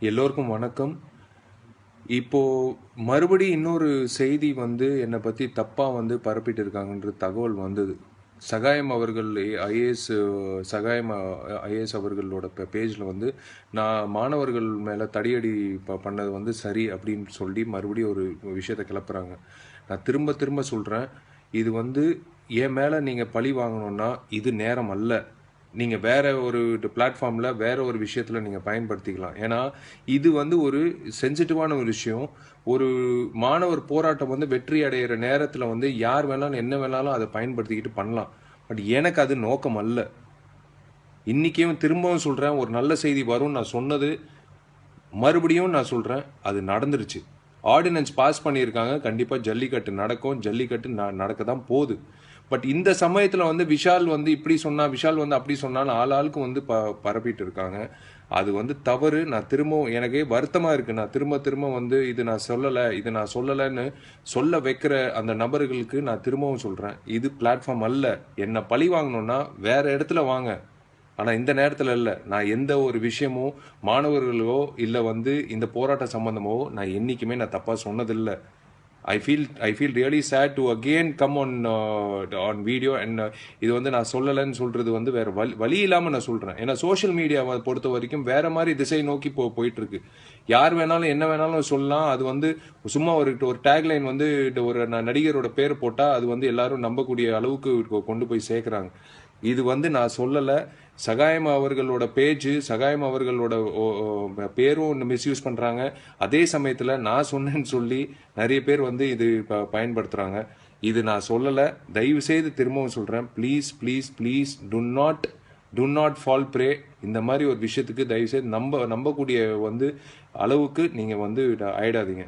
எல்லோருக்கும் வணக்கம். இப்போ மறுபடியும் இன்னொரு செய்தி என்னை பற்றி தப்பாக பரப்பிட்டு இருக்காங்கன்ற தகவல் வந்தது. சகாயம் அவர்கள் ஐஏஎஸ் சகாயம் ஐஏஎஸ் அவர்களோட பேஜில் நான் மாணவர்கள் மேலே தடியடி பண்ணது சரி அப்படின்னு சொல்லி மறுபடியும் ஒரு விஷயத்தை கிளப்புறாங்க. நான் திரும்ப திரும்ப சொல்கிறேன், இது என் மேலே நீங்கள் பழி வாங்கணுன்னா இது நேரம் அல்ல. நீங்கள் வேறு ஒரு பிளாட்ஃபார்மில் வேறு ஒரு விஷயத்தில் நீங்கள் பயன்படுத்திக்கலாம். ஏன்னா இது ஒரு சென்சிட்டிவான ஒரு விஷயம். ஒரு மாணவர் போராட்டம் வெற்றி அடைகிற நேரத்தில் யார் வேணாலும் என்ன வேணாலும் அதை பயன்படுத்திக்கிட்டு பண்ணலாம். பட் எனக்கு அது நோக்கம் அல்ல. இன்றைக்கும் திரும்பவும் சொல்கிறேன், ஒரு நல்ல செய்தி வரும்னு நான் சொன்னது மறுபடியும் நான் சொல்கிறேன், அது நடந்துருச்சு. ஆர்டினன்ஸ் பாஸ் பண்ணியிருக்காங்க. கண்டிப்பாக ஜல்லிக்கட்டு நடக்கும். ஜல்லிக்கட்டு நடக்க தான் போகுது. பட் இந்த சமயத்தில் விஷால் இப்படி சொன்னா, விஷால் அப்படி சொன்னாலும் ஆளுக்கு பரப்பிட்டு இருக்காங்க. அது தவறு. நான் திரும்பவும் எனக்கே வருத்தமாக இருக்குது. நான் திரும்ப இது நான் சொல்லலை, இது நான் சொல்லலைன்னு சொல்ல வைக்கிற அந்த நபர்களுக்கு நான் திரும்பவும் சொல்கிறேன், இது பிளாட்ஃபார்ம் அல்ல. என்னை பழி வாங்கணுன்னா வேறு இடத்துல வாங்க. ஆனால் இந்த நேரத்தில் இல்லை. நான் எந்த ஒரு விஷயமோ மாணவர்களோ இல்லை இந்த போராட்ட சம்பந்தமோ நான் என்றைக்குமே நான் தப்பாக சொன்னதில்லை. I feel really sad to again come on video and இது நான் சொல்லலைன்னு சொல்கிறது வேறு வழி இல்லாமல் நான் சொல்கிறேன். ஏன்னா சோஷியல் மீடியாவை பொறுத்த வரைக்கும் வேறு மாதிரி திசை நோக்கி போயிட்டுருக்கு. யார் வேணாலும் என்ன வேணாலும் சொல்லலாம். அது சும்மா ஒரு டேக்லைன் ஒரு நடிகரோட பேர் போட்டால் அது எல்லாரும் நம்பக்கூடிய அளவுக்கு கொண்டு போய் சேர்க்குறாங்க. இது நான் சொல்லலை. சகாயம் அவர்களோட பேஜ், சகாயம் அவர்களோட பேரும் மிஸ்யூஸ் பண்ணுறாங்க. அதே சமயத்தில் நான் சொன்னேன்னு சொல்லி நிறைய பேர் இது பயன்படுத்துகிறாங்க. இது நான் சொல்லலை. தயவு செய்து திரும்பவும் சொல்கிறேன், please please please to not fall pray. இந்த மாதிரி ஒரு விஷயத்துக்கு தயவு செய்து நம்பக்கூடிய அளவுக்கு நீங்கள் ஆயிடாதீங்க.